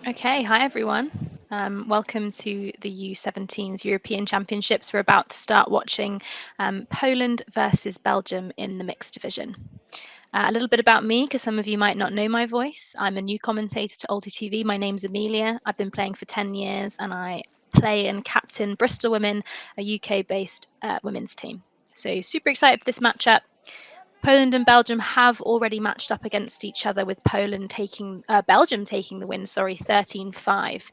Okay, hi everyone. Welcome to the U17's European Championships. We're about to start watching Poland versus Belgium in the mixed division. A little bit about me, because some of you might not know my voice. I'm a new commentator to Alti TV. My name's Amelia. I've been playing for 10 years and I play and captain Bristol Women, a UK-based women's team. So super excited for this matchup. Poland and Belgium have already matched up against each other, with Belgium taking the win, 13-5.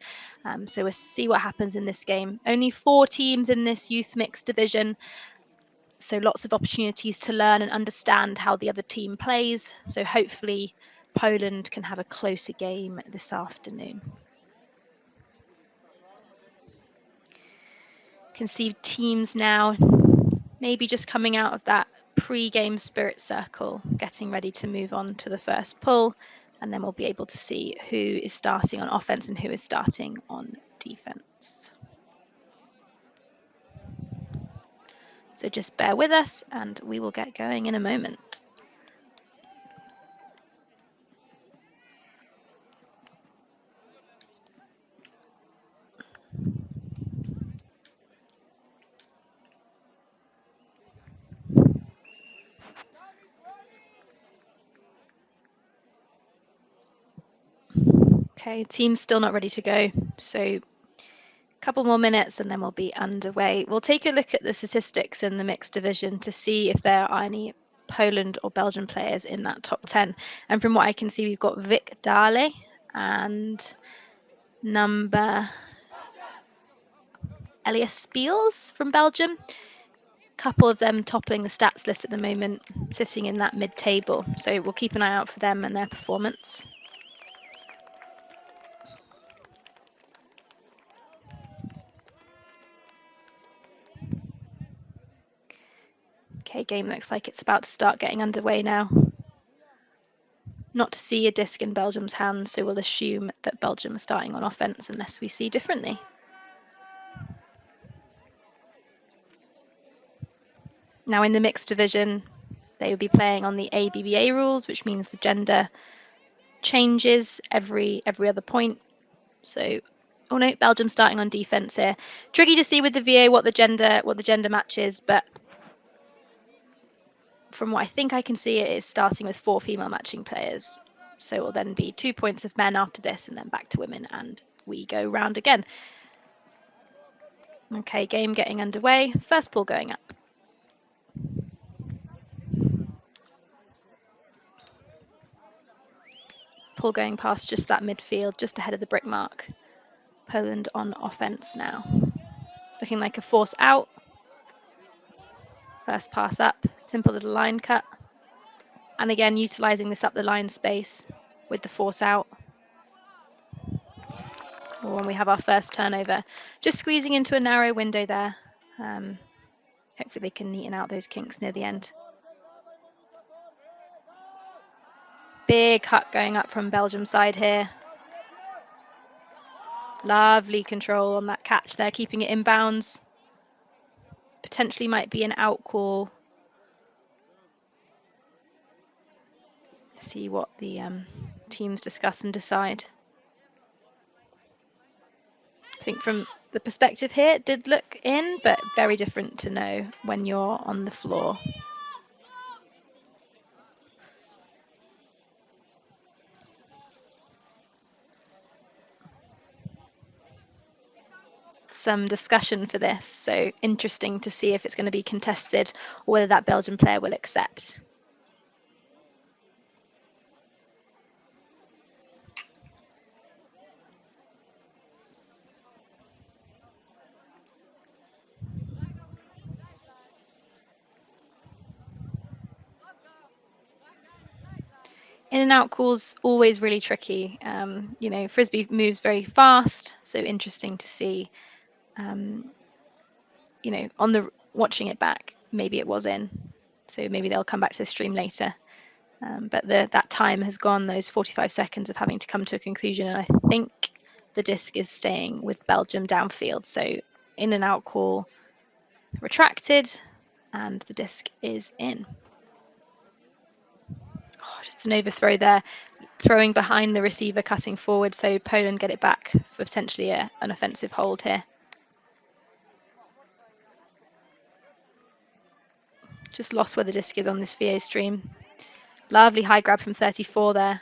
So we'll see what happens in this game. Only 4 teams in this youth mixed division, so lots of opportunities to learn and understand how the other team plays. So hopefully Poland can have a closer game this afternoon. Can see teams now maybe just coming out of that pre-game spirit circle, getting ready to move on to the first pull, and then we'll be able to see who is starting on offense and who is starting on defense. So just bear with us and we will get going in a moment. Okay, team's still not ready to go, so a couple more minutes and then we'll be underway. We'll take a look at the statistics in the mixed division to see if there are any Poland or Belgian players in that top 10. And from what I can see, we've got Vic Dale and number Elias Spiels from Belgium. A couple of them toppling the stats list at the moment, sitting in that mid-table. So we'll keep an eye out for them and their performance. Okay, game looks like it's about to start getting underway now. Not to see a disc in Belgium's hands, so we'll assume that Belgium are starting on offense unless we see differently. Now in the mixed division, they will be playing on the ABBA rules, which means the gender changes every other point. So, oh no, Belgium starting on defense here. Tricky to see with the VA what the gender match is, but from what I think I can see, it is starting with 4 female matching players. So it will then be 2 points of men after this, and then back to women, and we go round again. Okay, game getting underway. First ball going up. Ball going past just that midfield, just ahead of the brick mark. Poland on offense now. Looking like a force out. First pass up, simple little line cut. And again, utilising this up the line space with the force out. When we have our first turnover, just squeezing into a narrow window there. Hopefully they can neaten out those kinks near the end. Big cut going up from Belgium's side here. Lovely control on that catch there, keeping it inbounds. Potentially might be an out call. See what the teams discuss and decide. I think from the perspective here, it did look in, but very different to know when you're on the floor. Some discussion for this, so interesting to see if it's going to be contested or whether that Belgian player will accept. In and out calls always really tricky. You know, Frisbee moves very fast, so interesting to see. You know, on the watching it back, maybe it was in, so maybe they'll come back to the stream later. But that time has gone, those 45 seconds of having to come to a conclusion, and I think the disc is staying with Belgium downfield. So in and out call retracted, and the disc is in. Oh, just an overthrow there. throwing behind the receiver, cutting forward, so Poland get it back for potentially an offensive hold here. Just lost where the disc is on this VO stream. Lovely high grab from 34 there.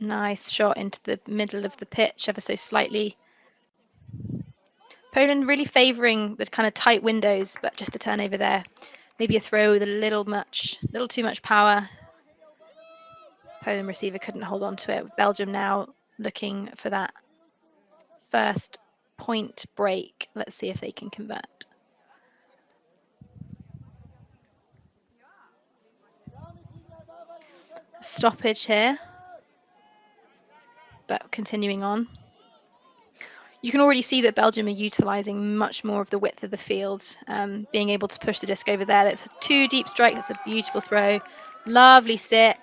Nice shot into the middle of the pitch, ever so slightly. Poland really favouring the kind of tight windows, but just a turnover there. Maybe a throw with a little too much power. Poland receiver couldn't hold on to it. Belgium now looking for that first point break. Let's see if they can convert. Stoppage here, but continuing on. You can already see that Belgium are utilising much more of the width of the field, being able to push the disc over there. That's a 2 deep strike. That's a beautiful throw. Lovely sit.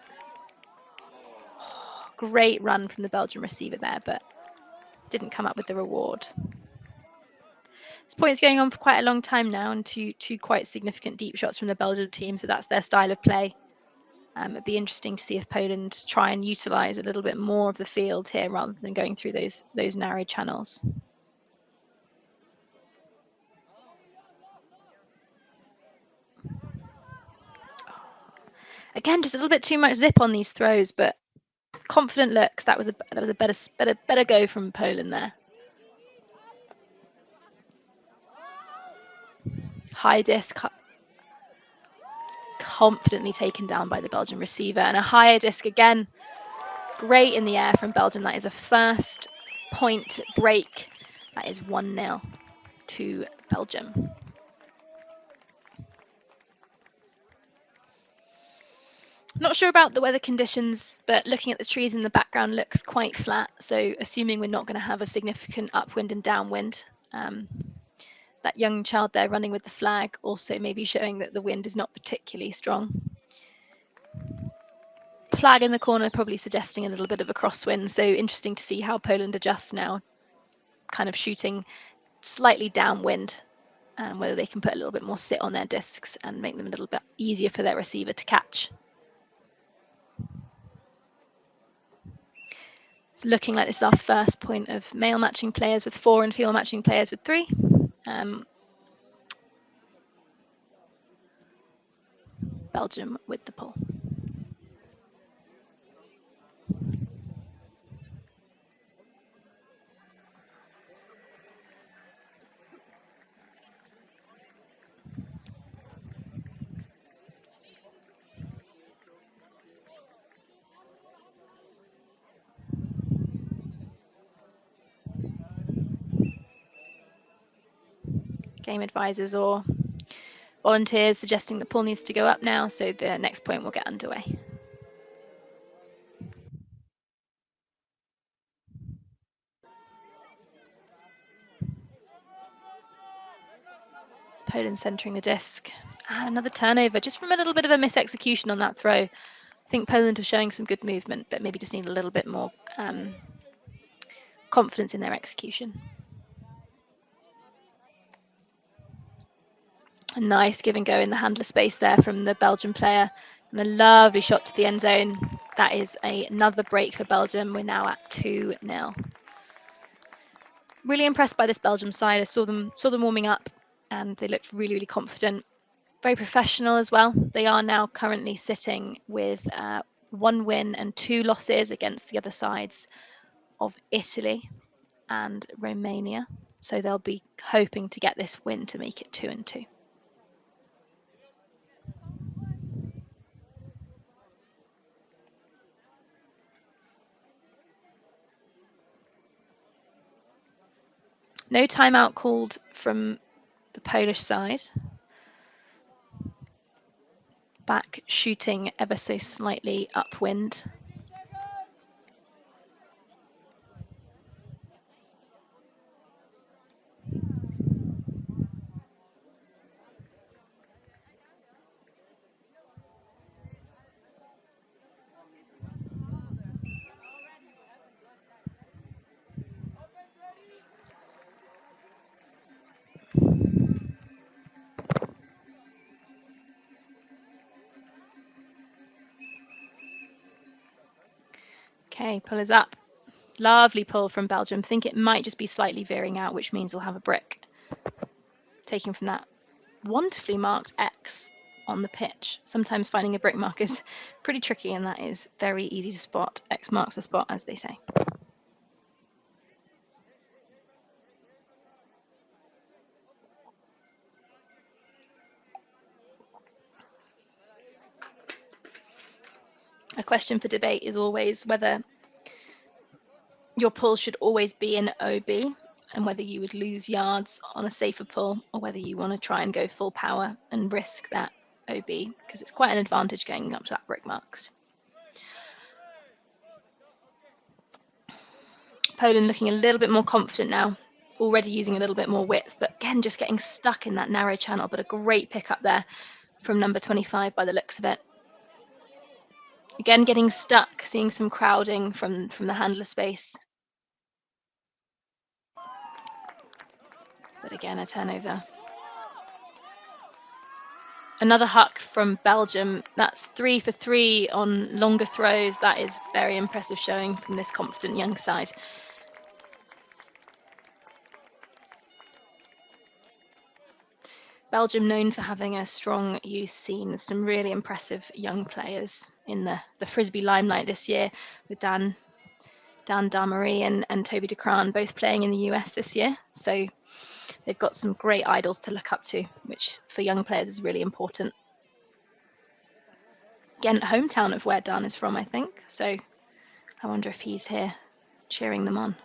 Oh, great run from the Belgian receiver there, but didn't come up with the reward. This point is going on for quite a long time now, and two quite significant deep shots from the Belgian team, so that's their style of play. It'd be interesting to see if Poland try and utilise a little bit more of the field here rather than going through those narrow channels. Again, just a little bit too much zip on these throws, but confident looks. That was a better go from Poland there. High disc, confidently taken down by the Belgian receiver, and a higher disc again. Great in the air from Belgium. That is a first point break. That is 1-0 to Belgium. Not sure about the weather conditions, but looking at the trees in the background looks quite flat. So assuming we're not going to have a significant upwind and downwind. That young child there running with the flag also maybe showing that the wind is not particularly strong. Flag in the corner probably suggesting a little bit of a crosswind. So interesting to see how Poland adjusts now, kind of shooting slightly downwind, whether they can put a little bit more sit on their discs and make them a little bit easier for their receiver to catch. It's looking like this is our first point of male matching players with 4 and female matching players with 3. Belgium with the pole. Game advisors or volunteers suggesting the pool needs to go up now, so the next point will get underway. Poland centering the disc. And another turnover, just from a little bit of a misexecution on that throw. I think Poland are showing some good movement, but maybe just need a little bit more confidence in their execution. A nice give and go in the handler space there from the Belgian player, and a lovely shot to the end zone. That is another break for Belgium. We're now at 2-0. Really impressed by this Belgium side. I saw them warming up, and they looked really, really confident. Very professional as well. They are now currently sitting with 1 win and 2 losses against the other sides of Italy and Romania. So they'll be hoping to get this win to make it 2-2. No timeout called from the Polish side. Back shooting ever so slightly upwind. Okay, pull is up. Lovely pull from Belgium. Think it might just be slightly veering out, which means we'll have a brick. Taking from that wonderfully marked X on the pitch. Sometimes finding a brick mark is pretty tricky, and that is very easy to spot. X marks the spot, as they say. A question for debate is always whether your pull should always be an OB, and whether you would lose yards on a safer pull, or whether you want to try and go full power and risk that OB, because it's quite an advantage going up to that brick marks. Poland looking a little bit more confident now, already using a little bit more width, but again, just getting stuck in that narrow channel, but a great pick up there from number 25 by the looks of it. Again, getting stuck, seeing some crowding from the handler space. But again, a turnover. Another huck from Belgium. That's 3 for 3 on longer throws. That is very impressive showing from this confident young side. Belgium known for having a strong youth scene. Some really impressive young players in the Frisbee limelight this year, with Dan Darmarie and Toby de Craan both playing in the US this year. So they've got some great idols to look up to, which for young players is really important. Ghent, hometown of where Dan is from, I think. So I wonder if he's here cheering them on.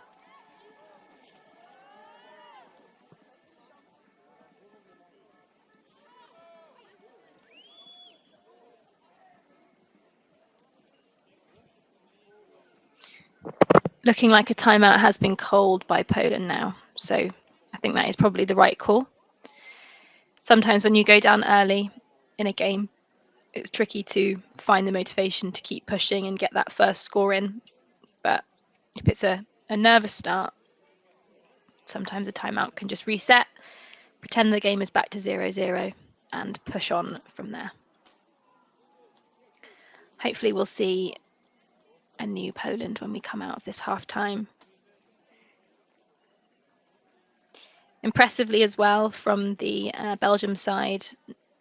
Looking like a timeout has been called by Poland now. So I think that is probably the right call. Sometimes when you go down early in a game, it's tricky to find the motivation to keep pushing and get that first score in. But if it's a nervous start, sometimes a timeout can just reset, pretend the game is back to 0-0 and push on from there. Hopefully we'll see a new Poland when we come out of this half-time. Impressively as well from the Belgium side,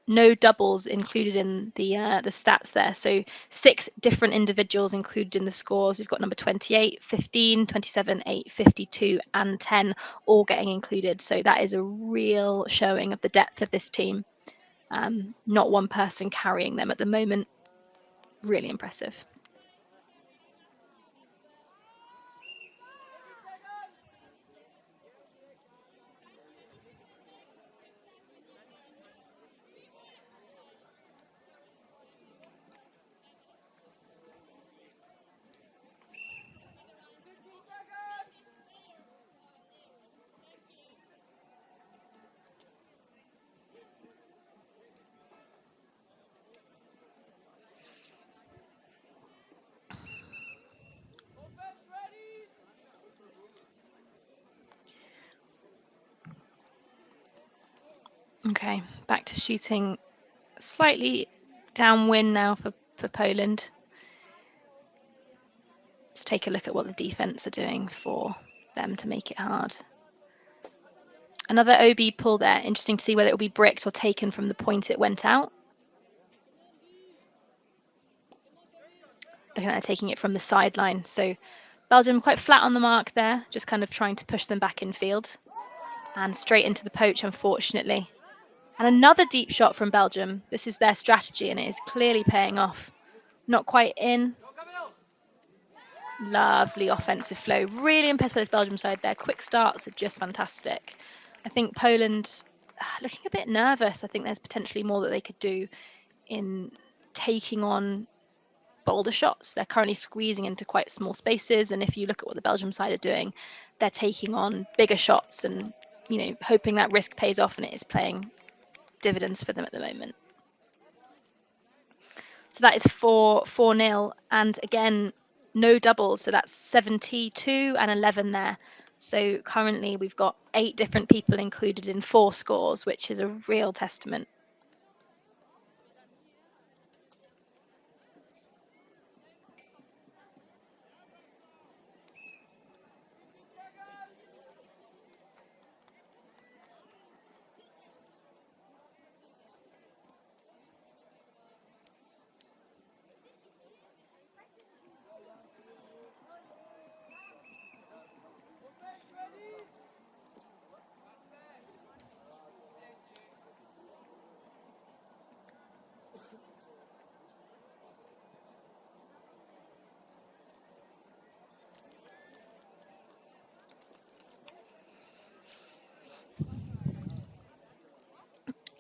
no doubles included in the stats there. So 6 different individuals included in the scores. We've got number 28, 15, 27, 8, 52 and 10 all getting included. So that is a real showing of the depth of this team. Not one person carrying them at the moment. Really impressive. Okay, back to shooting. Slightly downwind now for Poland. Let's take a look at what the defense are doing for them to make it hard. Another OB pull there. Interesting to see whether it will be bricked or taken from the point it went out. Looking at they're taking it from the sideline. So Belgium quite flat on the mark there, just kind of trying to push them back in field. And straight into the poach, unfortunately. And another deep shot from Belgium. This is their strategy, and it is clearly paying off. Not quite in. Lovely offensive flow. Really impressed by this Belgium side. Their quick starts are just fantastic. I think Poland looking a bit nervous. I think there's potentially more that they could do in taking on bolder shots. They're currently squeezing into quite small spaces, and if you look at what the Belgium side are doing, they're taking on bigger shots and, you know, hoping that risk pays off, and it is playing dividends for them at the moment. So that is 4-0, and again, no doubles, so that's 72 and 11 there. So currently we've got 8 different people included in 4 scores, which is a real testament.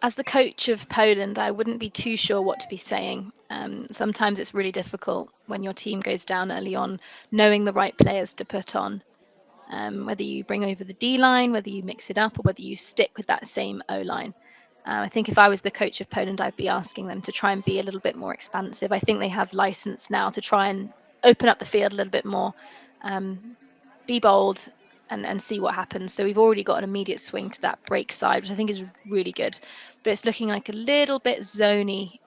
As the coach of Poland, I wouldn't be too sure what to be saying. Sometimes it's really difficult when your team goes down early on, knowing the right players to put on. Whether you bring over the D line, whether you mix it up, or whether you stick with that same O line. I think if I was the coach of Poland, I'd be asking them to try and be a little bit more expansive. I think they have license now to try and open up the field a little bit more, be bold, and see what happens. So we've already got an immediate swing to that break side, which I think is really good. But it's looking like a little bit zony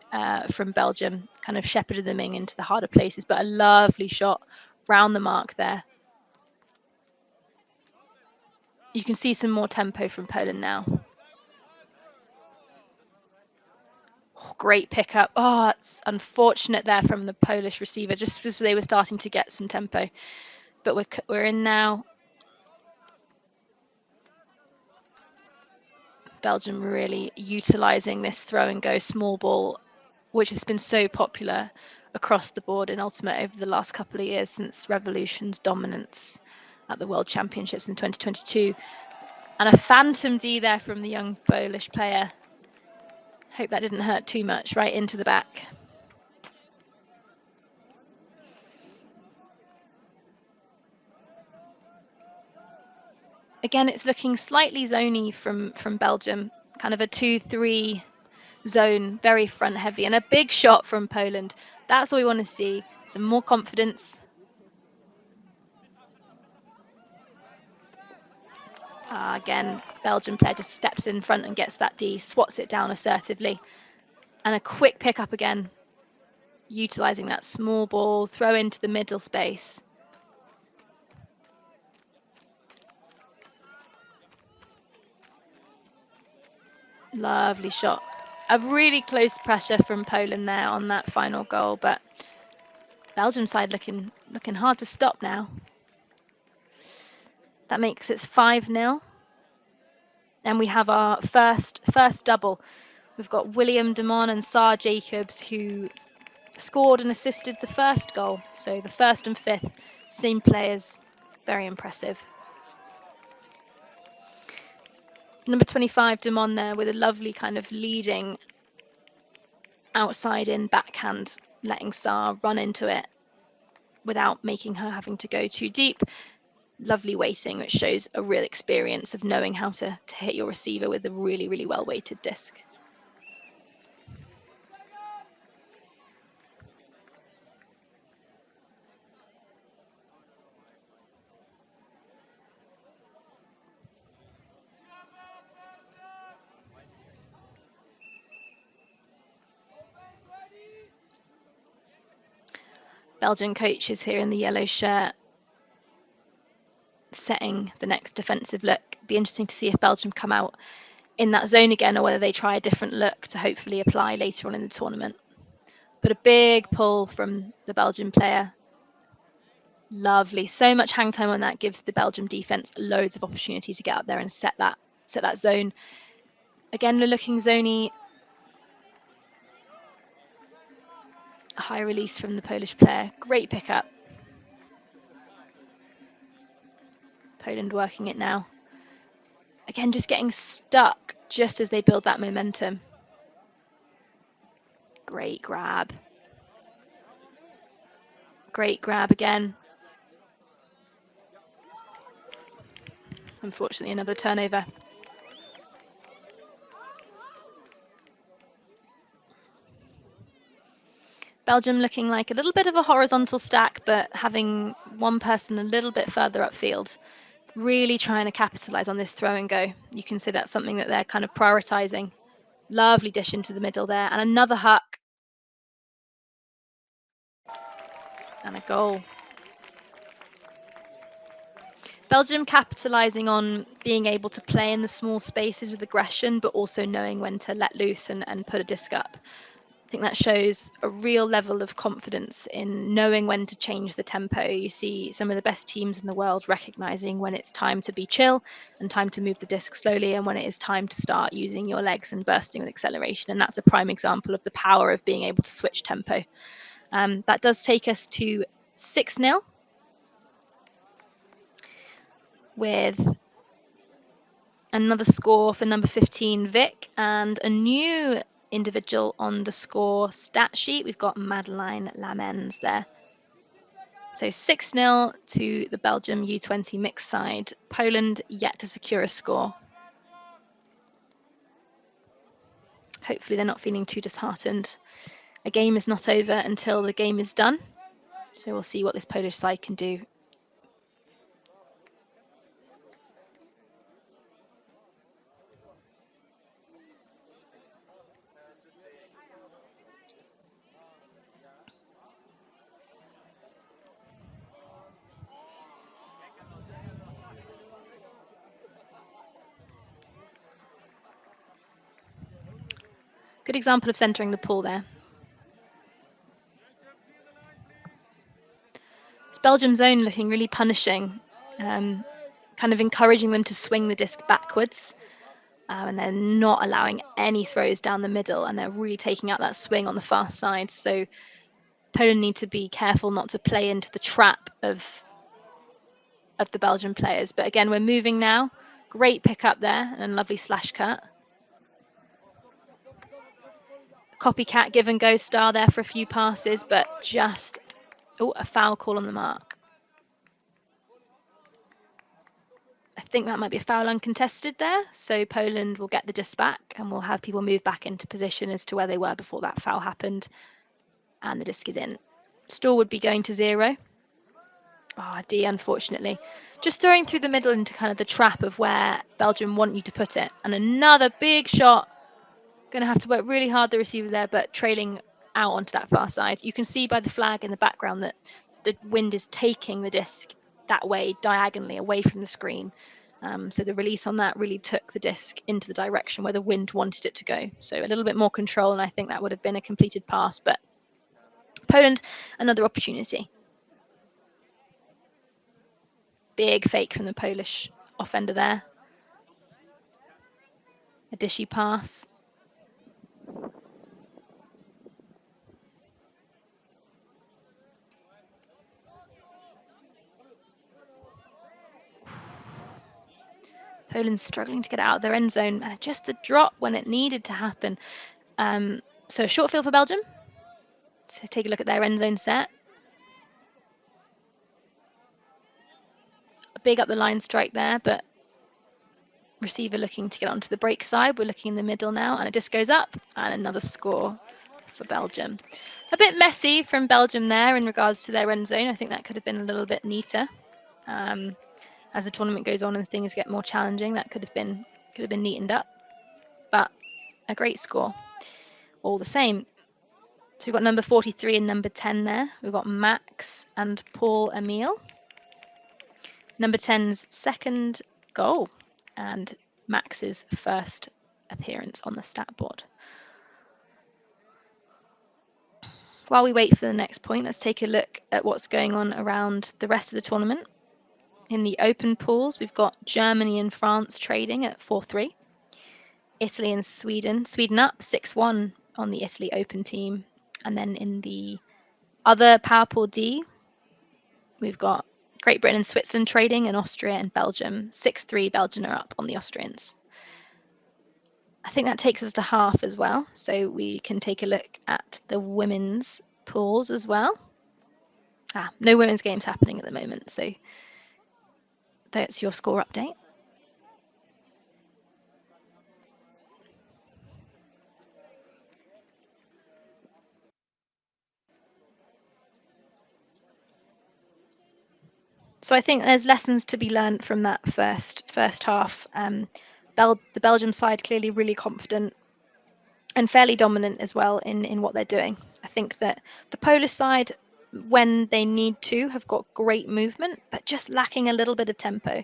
from Belgium, kind of shepherded them into the harder places. But a lovely shot round the mark there. You can see some more tempo from Poland now. Oh, great pickup. Oh, it's unfortunate there from the Polish receiver, just as they were starting to get some tempo. But we're in now. Belgium really utilising this throw and go small ball, which has been so popular across the board in Ultimate over the last couple of years since Revolution's dominance at the World Championships in 2022. And a phantom D there from the young Polish player. Hope that didn't hurt too much, right into the back. Again, it's looking slightly zony from Belgium, kind of a 2-3 zone, very front heavy, and a big shot from Poland. That's what we want to see, some more confidence. Again, Belgian player just steps in front and gets that D, swats it down assertively. And a quick pickup again, utilising that small ball, throw into the middle space. Lovely shot. A really close pressure from Poland there on that final goal, but Belgium side looking hard to stop now. That makes it 5-0. And we have our first double. We've got William Demon and Saar Jacobs, who scored and assisted the first goal. So the first and fifth, same players. Very impressive. Number 25, Demon there with a lovely kind of leading outside in backhand, letting Saar run into it without making her having to go too deep. Lovely weighting, which shows a real experience of knowing how to hit your receiver with a really, really well weighted disc. Belgian coaches here in the yellow shirt setting the next defensive look. Be interesting to see if Belgium come out in that zone again or whether they try a different look to hopefully apply later on in the tournament. But a big pull from the Belgian player. Lovely. So much hang time on that gives the Belgium defense loads of opportunity to get up there and set that zone. Again, we're looking zony. A high release from the Polish player. Great pickup. Poland working it now. Again, just getting stuck just as they build that momentum. Great grab. Great grab again. Unfortunately, another turnover. Belgium looking like a little bit of a horizontal stack, but having one person a little bit further upfield. Really trying to capitalise on this throw and go. You can see that's something that they're kind of prioritising. Lovely dish into the middle there. And another huck. And a goal. Belgium capitalising on being able to play in the small spaces with aggression, but also knowing when to let loose and put a disc up. I think that shows a real level of confidence in knowing when to change the tempo. You see some of the best teams in the world recognizing when it's time to be chill and time to move the disc slowly, and when it is time to start using your legs and bursting with acceleration. And that's a prime example of the power of being able to switch tempo. That does take us to 6-0 with Another score for number 15, Vic, and a new individual on the score stat sheet. We've got Madeleine Lamens there. So 6-0 to the Belgium U20 mixed side. Poland yet to secure a score. Hopefully they're not feeling too disheartened. A game is not over until the game is done. So we'll see what this Polish side can do. Good example of centering the pool there. It's Belgium's own looking really punishing, kind of encouraging them to swing the disc backwards. And they're not allowing any throws down the middle, and they're really taking out that swing on the far side. So Poland need to be careful not to play into the trap of the Belgian players. But again, we're moving now. Great pick up there and a lovely slash cut. Copycat give and go star there for a few passes, but just, a foul call on the mark. I think that might be a foul uncontested there. So Poland will get the disc back and we'll have people move back into position as to where they were before that foul happened. And the disc is in. Store would be going to 0. D, unfortunately. Just throwing through the middle into kind of the trap of where Belgium want you to put it. And another big shot. Going to have to work really hard, the receiver there, but trailing out onto that far side. You can see by the flag in the background that the wind is taking the disc that way, diagonally, away from the screen. So the release on that really took the disc into the direction where the wind wanted it to go. So a little bit more control, and I think that would have been a completed pass. But Poland, another opportunity. Big fake from the Polish offender there. A dishy pass. Poland's struggling to get out of their end zone. Just a drop when it needed to happen. So a short field for Belgium. So take a look at their end zone set. A big up the line strike there, but receiver looking to get onto the break side. We're looking in the middle now, and a disc goes up, and another score for Belgium. A bit messy from Belgium there in regards to their end zone. I think that could have been a little bit neater. As the tournament goes on and things get more challenging, that could have been neatened up. But a great score, all the same. So we've got number 43 and number 10 there. We've got Max and Paul Emile. Number 10's second goal and Max's first appearance on the stat board. While we wait for the next point, let's take a look at what's going on around the rest of the tournament. In the open pools, we've got Germany and France trading at 4-3. Italy and Sweden. Sweden up 6-1 on the Italy Open team. And then in the other Power Pool D, we've got Great Britain and Switzerland trading, and Austria and Belgium. 6-3, Belgium are up on the Austrians. I think that takes us to half as well. So we can take a look at the women's pools as well. No women's games happening at the moment. So that's your score update. So I think there's lessons to be learned from that first half. The Belgium side clearly really confident and fairly dominant as well in what they're doing. I think that the Polish side, when they need to, have got great movement, but just lacking a little bit of tempo.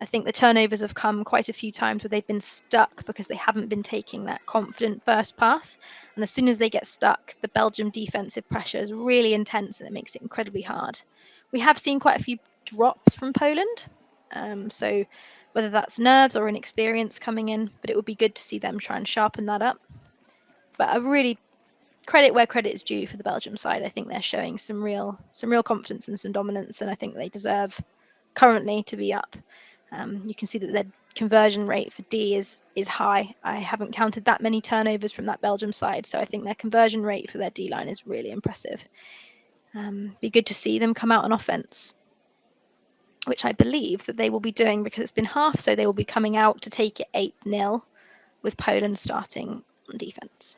I think the turnovers have come quite a few times where they've been stuck because they haven't been taking that confident first pass. And as soon as they get stuck, the Belgium defensive pressure is really intense and it makes it incredibly hard. We have seen quite a few drops from Poland. So whether that's nerves or inexperience coming in, but it would be good to see them try and sharpen that up. But I really credit where credit is due for the Belgium side. I think they're showing some real confidence and some dominance, and I think they deserve currently to be up. You can see that conversion rate for D is high. I haven't counted that many turnovers from that Belgium side, so I think their conversion rate for their D line is really impressive. Be good to see them come out on offense, which I believe that they will be doing because it's been half, so they will be coming out to take it 8-0 with Poland starting on defense.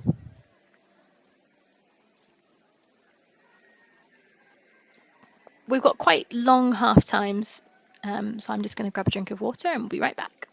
We've got quite long half times, so I'm just going to grab a drink of water and we'll be right back.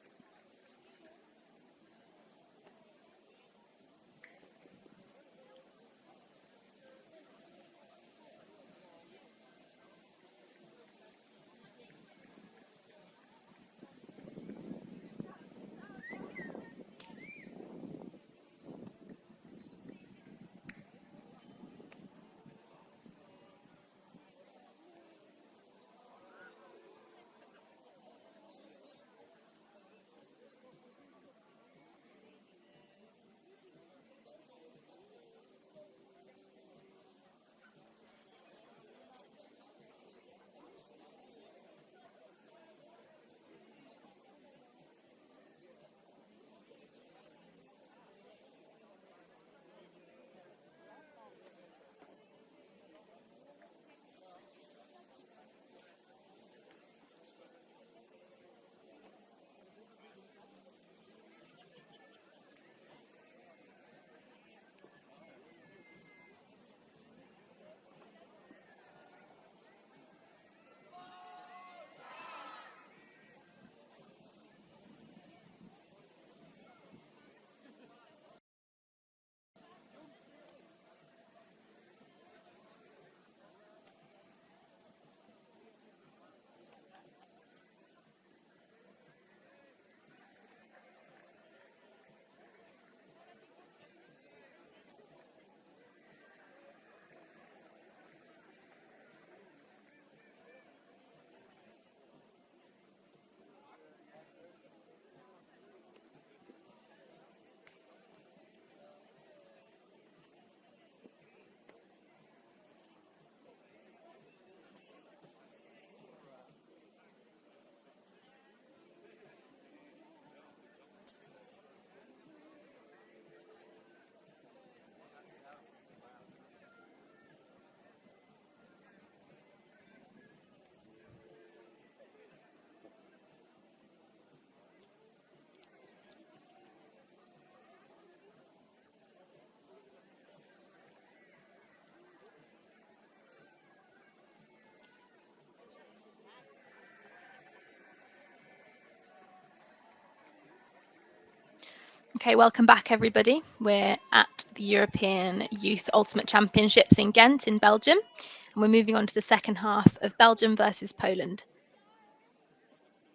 Okay, welcome back, everybody. We're at the European Youth Ultimate Championships in Ghent in Belgium, and we're moving on to the second half of Belgium versus Poland.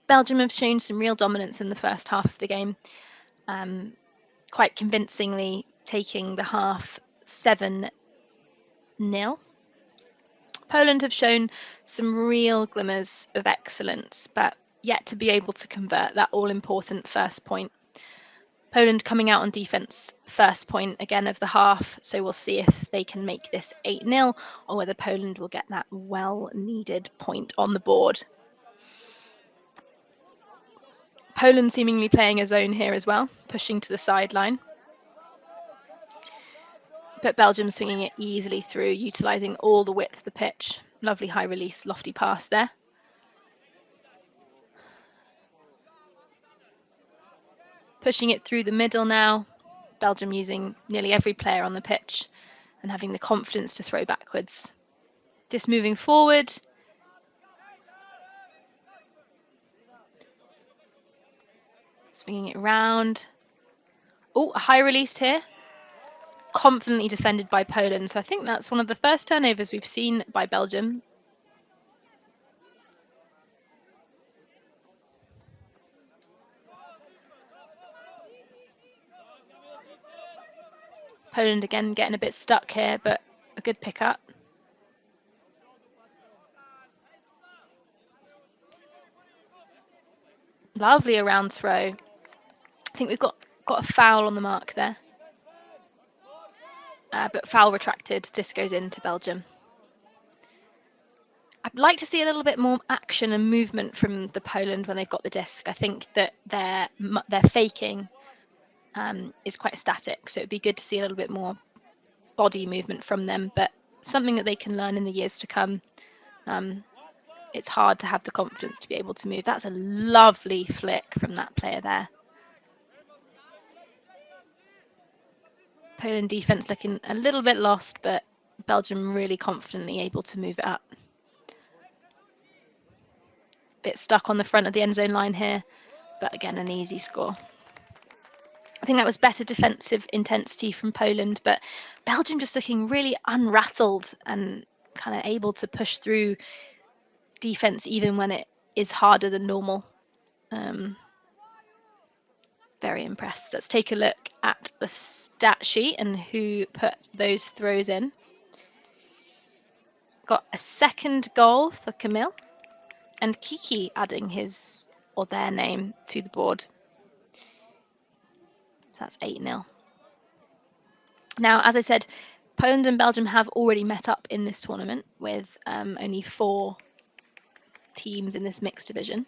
Belgium have shown some real dominance in the first half of the game, quite convincingly taking the half 7-0. Poland have shown some real glimmers of excellence, but yet to be able to convert that all-important first point. Poland coming out on defense first point again of the half, so we'll see if they can make this 8-0 or whether Poland will get that well-needed point on the board. Poland seemingly playing a zone here as well, pushing to the sideline. But Belgium swinging it easily through, utilising all the width of the pitch. Lovely high release, lofty pass there. Pushing it through the middle now. Belgium using nearly every player on the pitch and having the confidence to throw backwards. Just moving forward. Swinging it around. Oh, a high release here. Confidently defended by Poland. So I think that's one of the first turnovers we've seen by Belgium. Poland again getting a bit stuck here, but a good pickup. Lovely around throw. I think we've got a foul on the mark there. But foul retracted. This goes into Belgium. I'd like to see a little bit more action and movement from the Poland when they've got the disc. I think that their faking is quite static, so it'd be good to see a little bit more body movement from them, but something that they can learn in the years to come. It's hard to have the confidence to be able to move. That's a lovely flick from that player there. Poland defense looking a little bit lost, but Belgium really confidently able to move it up. Bit stuck on the front of the end zone line here, but again, an easy score. I think that was better defensive intensity from Poland, but Belgium just looking really unrattled and kind of able to push through defense even when it is harder than normal. Very impressed. Let's take a look at the stat sheet and who put those throws in. Got a second goal for Camille and Kiki adding his or their name to the board. So that's 8-0. Now, as I said, Poland and Belgium have already met up in this tournament with only 4 teams in this mixed division.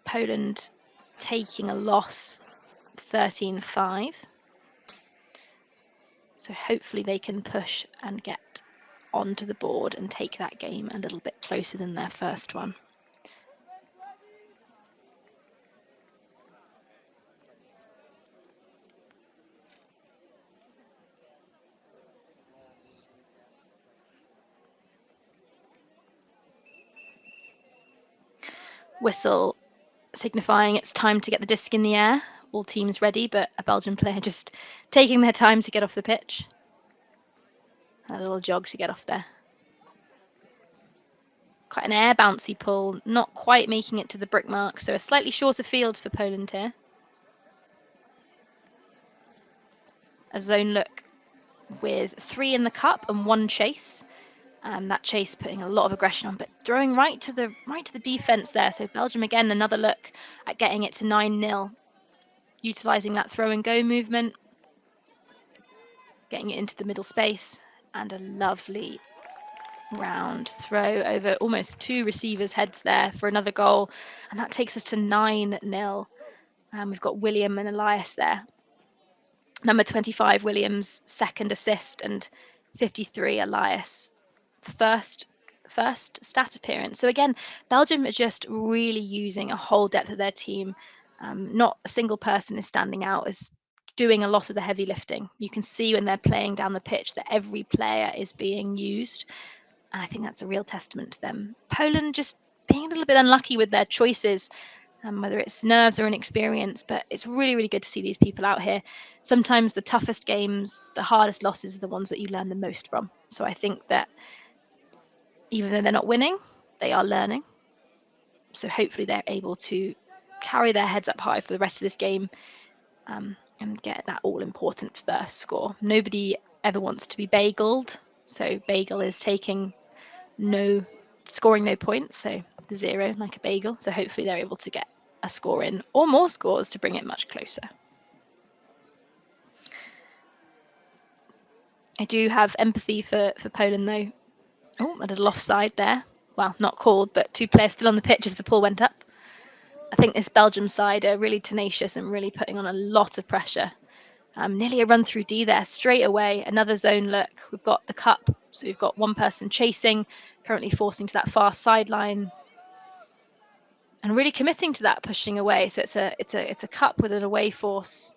Poland taking a loss 13-5. So hopefully they can push and get onto the board and take that game a little bit closer than their first one. Whistle signifying it's time to get the disc in the air. All teams ready, but a Belgian player just taking their time to get off the pitch. A little jog to get off there. Quite an air bouncy pull, not quite making it to the brick mark, so a slightly shorter field for Poland here. A zone look with 3 in the cup and 1 chase. That chase putting a lot of aggression on, but throwing right to the defense there. So Belgium again, another look at getting it to 9-0, utilizing that throw and go movement, getting it into the middle space, and a lovely round throw over almost 2 receivers' heads there for another goal, and that takes us to 9-0. We've got William and Elias there. Number 25, Williams' second assist, and 53, Elias, first stat appearance. So again, Belgium are just really using a whole depth of their team. Not a single person is standing out as doing a lot of the heavy lifting. You can see when they're playing down the pitch that every player is being used. And I think that's a real testament to them. Poland just being a little bit unlucky with their choices, whether it's nerves or inexperience, but it's really, really good to see these people out here. Sometimes the toughest games, the hardest losses are the ones that you learn the most from. So I think that even though they're not winning, they are learning. So hopefully they're able to carry their heads up high for the rest of this game and get that all-important first score. Nobody ever wants to be bageled. So bagel is scoring no points, so the 0 like a bagel. So hopefully they're able to get a score in or more scores to bring it much closer. I do have empathy for Poland though. Oh, a little offside there. Well, not called, but 2 players still on the pitch as the pull went up. I think this Belgium side are really tenacious and really putting on a lot of pressure. Nearly a run through D there, straight away. Another zone look. We've got the cup, so we've got 1 person chasing, currently forcing to that far sideline, and really committing to that, pushing away. So it's a cup with an away force.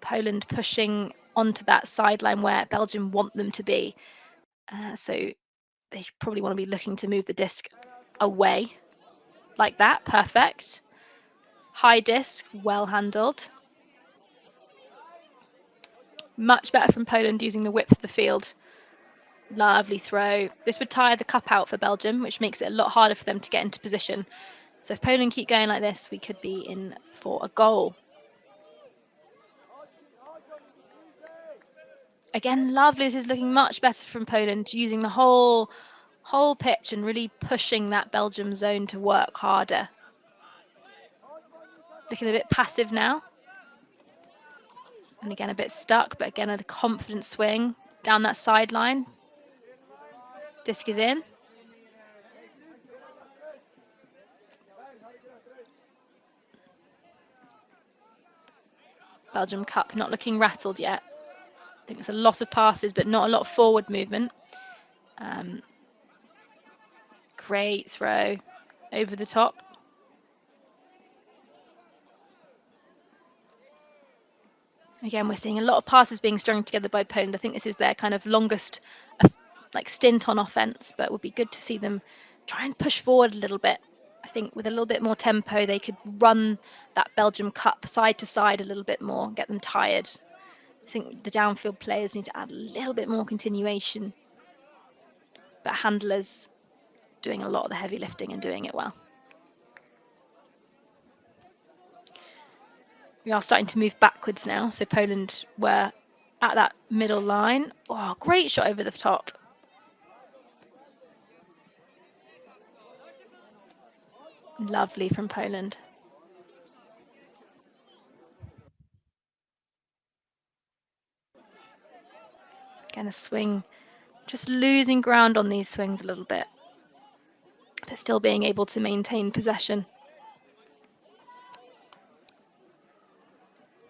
Poland pushing onto that sideline where Belgium want them to be. So they probably want to be looking to move the disc away like that. Perfect. High disc, well handled. Much better from Poland using the width of the field. Lovely throw. This would tire the cup out for Belgium, which makes it a lot harder for them to get into position. So if Poland keep going like this, we could be in for a goal. Again, lovely. This is looking much better from Poland, using the whole pitch and really pushing that Belgium zone to work harder. Looking a bit passive now. And again, a bit stuck, but again, a confident swing down that sideline. Disc is in. Belgium Cup not looking rattled yet. I think there's a lot of passes, but not a lot of forward movement. Great throw over the top. Again, we're seeing a lot of passes being strung together by Poland. I think this is their kind of longest stint on offense, but it would be good to see them try and push forward a little bit. I think with a little bit more tempo, they could run that Belgium Cup side to side a little bit more, get them tired. I think the downfield players need to add a little bit more continuation, but handlers doing a lot of the heavy lifting and doing it well. We are starting to move backwards now. So Poland were at that middle line. Oh, great shot over the top. Lovely from Poland. Again, a swing, just losing ground on these swings a little bit, but still being able to maintain possession.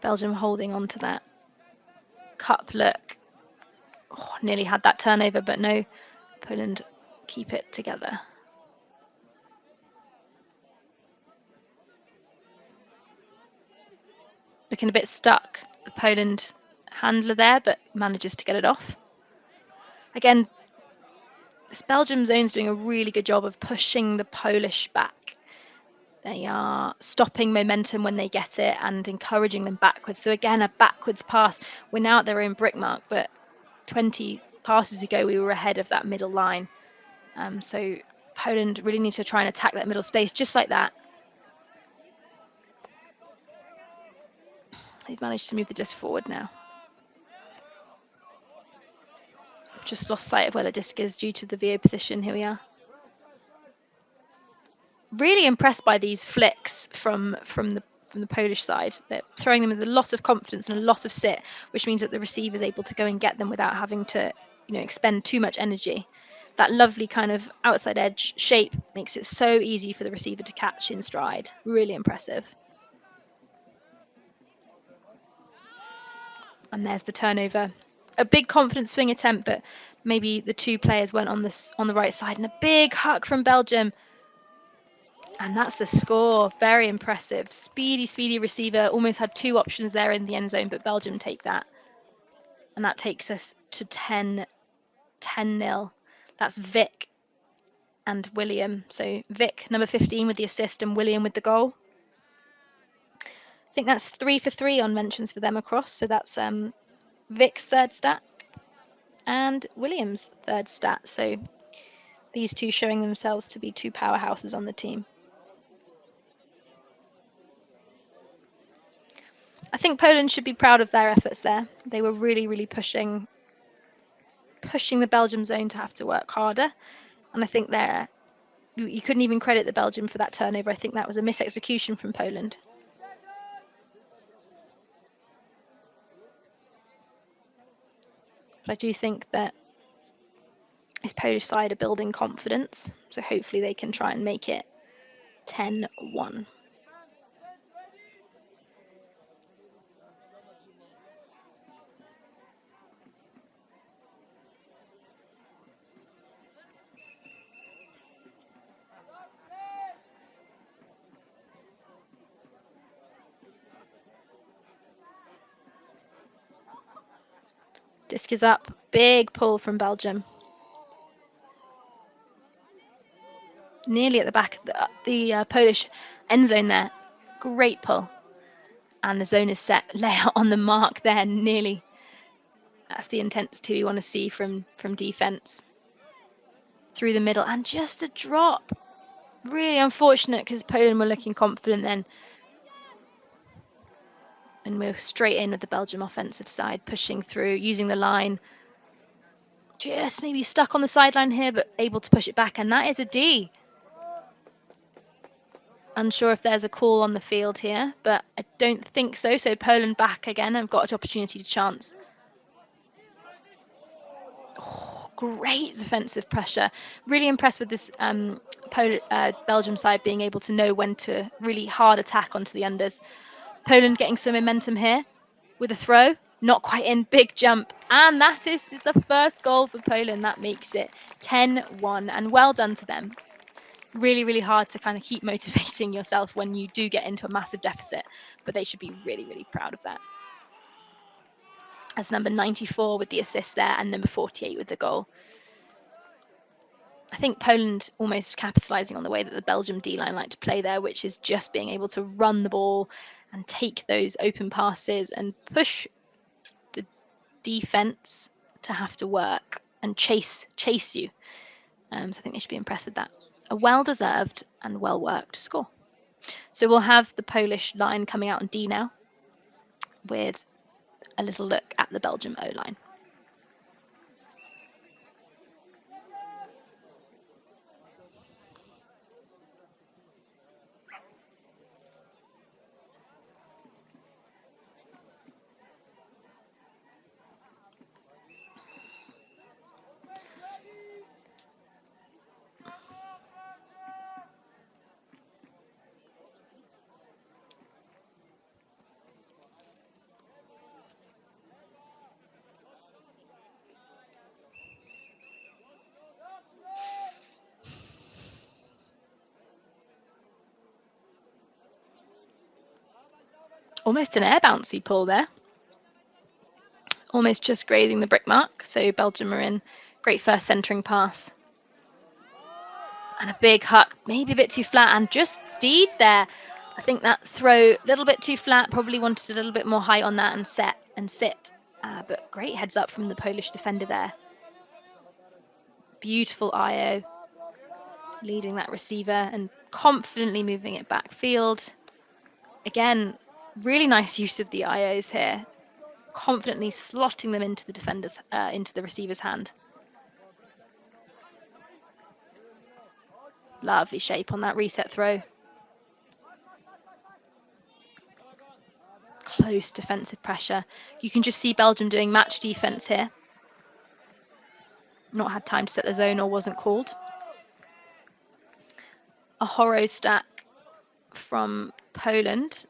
Belgium holding on to that cup look. Oh, nearly had that turnover, but no, Poland keep it together. Looking a bit stuck, the Poland handler there, but manages to get it off. Again, this Belgium zone's doing a really good job of pushing the Polish back. They are stopping momentum when they get it and encouraging them backwards. So again, a backwards pass. We're now at their own brick mark, but 20 passes ago, we were ahead of that middle line. So Poland really need to try and attack that middle space just like that. They've managed to move the disc forward now. Just lost sight of where the disc is due to the VO position. Here we are. Really impressed by these flicks from the Polish side. They're throwing them with a lot of confidence and a lot of sit, which means that the receiver is able to go and get them without having to, expend too much energy. That lovely kind of outside edge shape makes it so easy for the receiver to catch in stride. Really impressive. And there's the turnover. A big confident swing attempt, but maybe the two players weren't on the right side. And a big huck from Belgium. And that's the score. Very impressive. Speedy receiver. Almost had two options there in the end zone, but Belgium take that. And that takes us to 10-0. That's Vic and William. So Vic, number 15, with the assist, and William with the goal. I think that's 3 for 3 on mentions for them across. So that's Vic's third stat and William's third stat. So these two showing themselves to be two powerhouses on the team. I think Poland should be proud of their efforts there. They were really pushing the Belgium zone to have to work harder. And I think you couldn't even credit the Belgium for that turnover. I think that was a misexecution from Poland. But I do think that this Polish side are building confidence. So hopefully they can try and make it 10-1. Disc is up. Big pull from Belgium. Nearly at the back of the Polish end zone there. Great pull. And the zone is set. Layout on the mark there, nearly. That's the intensity we want to see from defense. Through the middle, and just a drop. Really unfortunate because Poland were looking confident then. And we're straight in with the Belgium offensive side, pushing through, using the line. Just maybe stuck on the sideline here, but able to push it back. And that is a D. Unsure if there's a call on the field here, but I don't think so. So Poland back again and got an opportunity to chance. Oh, great defensive pressure. Really impressed with this Belgium side being able to know when to really hard attack onto the unders. Poland getting some momentum here with a throw. Not quite in, big jump. And that is the first goal for Poland. That makes it 10-1, and well done to them. Really, really hard to kind of keep motivating yourself when you do get into a massive deficit, but they should be really, really proud of that. As number 94 with the assist there and number 48 with the goal. I think Poland almost capitalising on the way that the Belgium D-line like to play there, which is just being able to run the ball and take those open passes and push the defence to have to work and chase you. So I think they should be impressed with that. A well-deserved and well-worked score. So we'll have the Polish line coming out on D now with a little look at the Belgium O-line. Almost an air bouncy pull there. Almost just grazing the brick mark. So Belgium are in. Great first centering pass. And a big huck, maybe a bit too flat, and just deed there. I think that throw a little bit too flat, probably wanted a little bit more height on that and set and sit. But great heads up from the Polish defender there. Beautiful IO. Leading that receiver and confidently moving it backfield. Again, really nice use of the IOs here. Confidently slotting them into the defender's, into the receiver's hand. Lovely shape on that reset throw. Close defensive pressure. You can just see Belgium doing match defense here. Not had time to set the zone or wasn't called. A horror stack from Poland.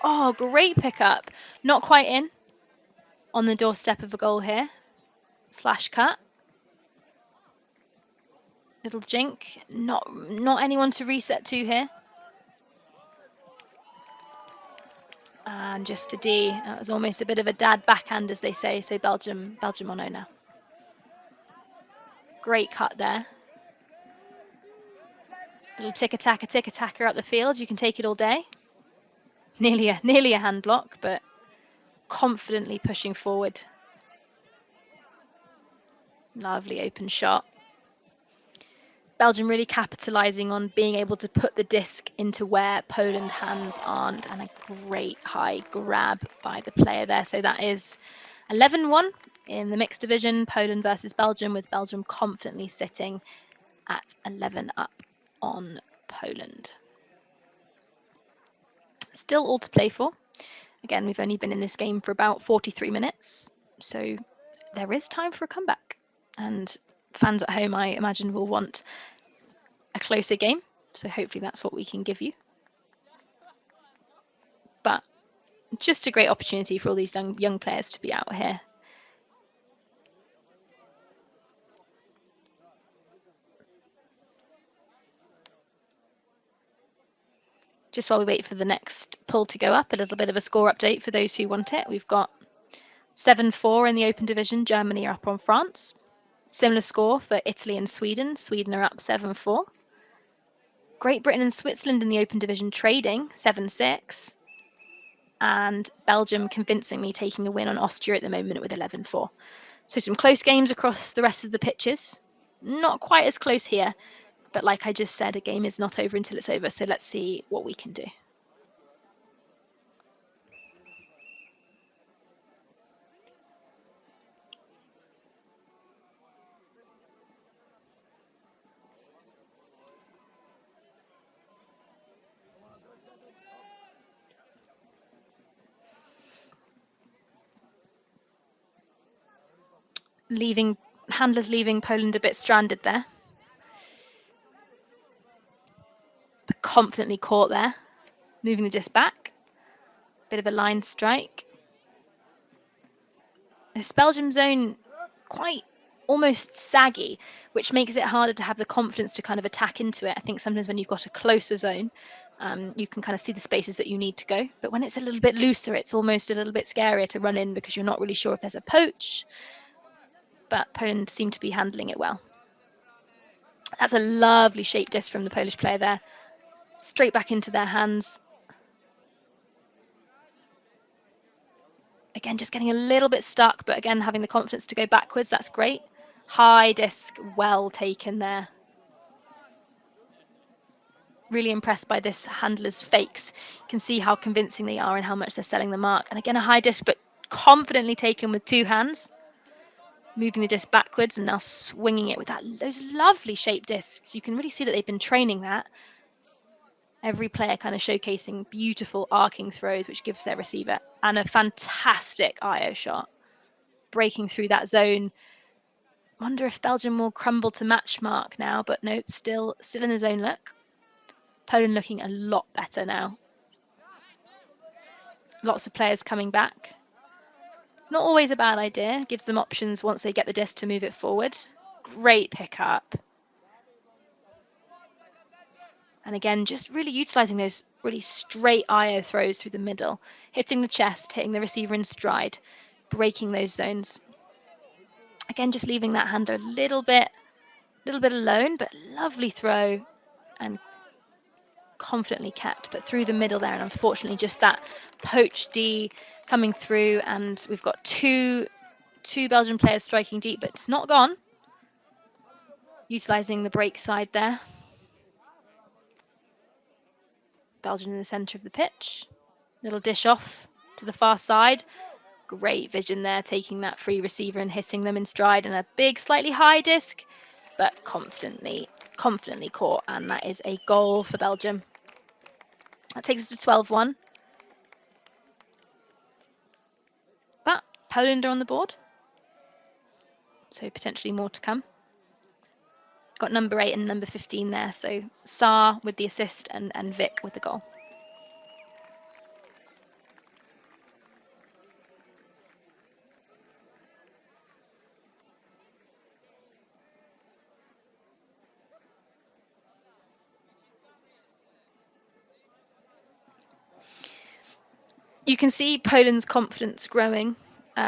Oh, great pickup. Not quite in. On the doorstep of a goal here. Slash cut. Little jink. Not anyone to reset to here. And just a D. That was almost a bit of a dad backhand, as they say. So Belgium on O now. Great cut there. Little tick-attacker up the field. You can take it all day. Nearly a hand block, but confidently pushing forward. Lovely open shot. Belgium really capitalising on being able to put the disc into where Poland hands aren't, and a great high grab by the player there. So that is 11-1 in the mixed division, Poland versus Belgium, with Belgium confidently sitting at 11 up on Poland. Still all to play for. Again, we've only been in this game for about 43 minutes, so there is time for a comeback. And fans at home, I imagine, will want a closer game, so hopefully that's what we can give you. But just a great opportunity for all these young players to be out here. Just while we wait for the next poll to go up, a little bit of a score update for those who want it. We've got 7-4 in the open division. Germany are up on France. Similar score for Italy and Sweden. Sweden are up 7-4. Great Britain and Switzerland in the open division trading 7-6. And Belgium convincingly taking a win on Austria at the moment with 11-4. So some close games across the rest of the pitches. Not quite as close here, but like I just said, a game is not over until it's over. So let's see what we can do. handlers leaving Poland a bit stranded there. But confidently caught there, moving the disc back. Bit of a line strike. This Belgium zone quite almost saggy, which makes it harder to have the confidence to kind of attack into it. I think sometimes when you've got a closer zone, you can kind of see the spaces that you need to go. But when it's a little bit looser, it's almost a little bit scarier to run in because you're not really sure if there's a poach. But Poland seem to be handling it well. That's a lovely shaped disc from the Polish player there. Straight back into their hands. Again, just getting a little bit stuck, but again, having the confidence to go backwards, that's great. High disc, well taken there. Really impressed by this handler's fakes. You can see how convincing they are and how much they're selling the mark. And again, a high disc, but confidently taken with two hands. Moving the disc backwards and now swinging it with those lovely shaped discs. You can really see that they've been training that. Every player kind of showcasing beautiful arcing throws, which gives their receiver, and a fantastic IO shot. Breaking through that zone. Wonder if Belgium will crumble to match mark now, but no, still in the zone look. Poland looking a lot better now. Lots of players coming back. Not always a bad idea. Gives them options once they get the disc to move it forward. Great pickup. And again, just really utilising those really straight IO throws through the middle. Hitting the chest, hitting the receiver in stride, breaking those zones. Again, just leaving that handler a little bit alone, but lovely throw and confidently kept, but through the middle there. And unfortunately, just that poach D coming through, and we've got two Belgian players striking deep, but it's not gone. Utilising the break side there. Belgium in the centre of the pitch. Little dish off to the far side. Great vision there, taking that free receiver and hitting them in stride, and a big, slightly high disc, but confidently caught, and that is a goal for Belgium. That takes us to 12-1. But Poland are on the board, so potentially more to come. Got number 8 and number 15 there, so Saar with the assist and Vic with the goal. You can see Poland's confidence growing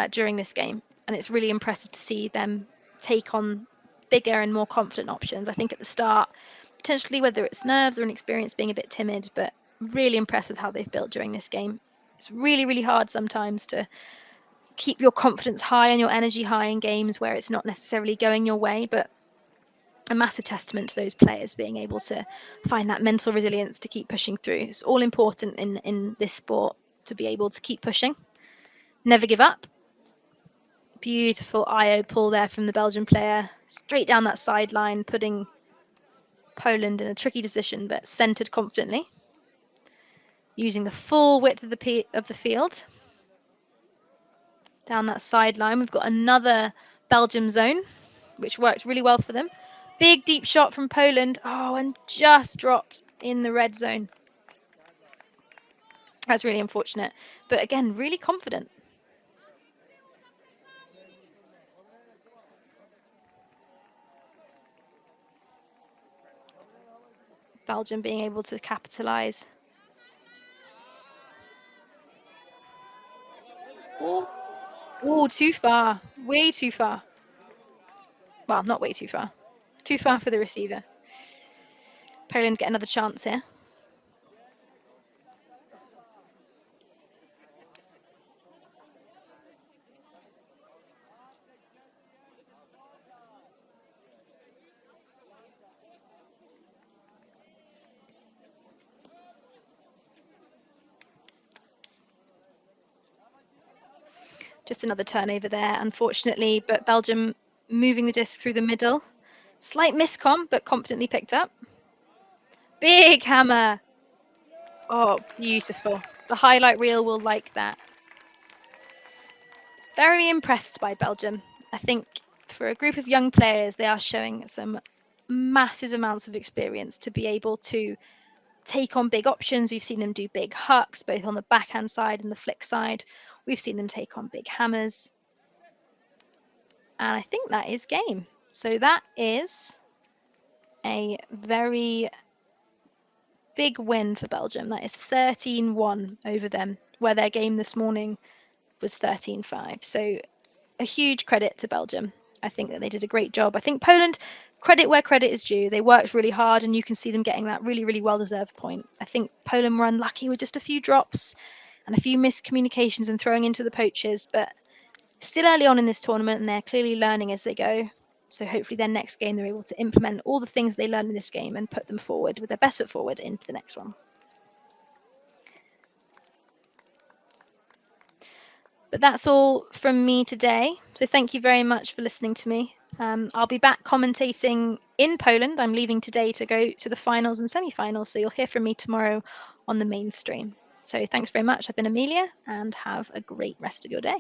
during this game, and it's really impressive to see them take on bigger and more confident options. I think at the start, potentially whether it's nerves or an experience being a bit timid, but really impressed with how they've built during this game. It's really, really hard sometimes to keep your confidence high and your energy high in games where it's not necessarily going your way, but a massive testament to those players being able to find that mental resilience to keep pushing through. It's all important in this sport to be able to keep pushing, never give up. Beautiful IO pull there from the Belgian player, straight down that sideline, putting Poland in a tricky position, but centered confidently, using the full width of the field. Down that sideline, we've got another Belgium zone, which worked really well for them. Big deep shot from Poland. Oh, and just dropped in the red zone. That's really unfortunate, but again, really confident. Belgium being able to capitalise. Oh, too far. Way too far. Well, not way too far. Too far for the receiver. Poland get another chance here. Just another turnover there, unfortunately, but Belgium moving the disc through the middle. Slight miscom, but confidently picked up. Big hammer. Oh, beautiful. The highlight reel will like that. Very impressed by Belgium. I think for a group of young players, they are showing some massive amounts of experience to be able to take on big options. We've seen them do big hucks, both on the backhand side and the flick side. We've seen them take on big hammers. And I think that is game. So that is a very big win for Belgium. That is 13-1 over them, where their game this morning was 13-5. So a huge credit to Belgium. I think that they did a great job. I think Poland, credit where credit is due. They worked really hard, and you can see them getting that really, really well-deserved point. I think Poland were unlucky with just a few drops and a few miscommunications and throwing into the poachers, but still early on in this tournament, and they're clearly learning as they go. So hopefully their next game, they're able to implement all the things they learned in this game and put them forward with their best foot forward into the next one. But that's all from me today. So thank you very much for listening to me. I'll be back commentating in Poland. I'm leaving today to go to the finals and semi-finals. So you'll hear from me tomorrow on the main stream. So thanks very much. I've been Amelia, and have a great rest of your day.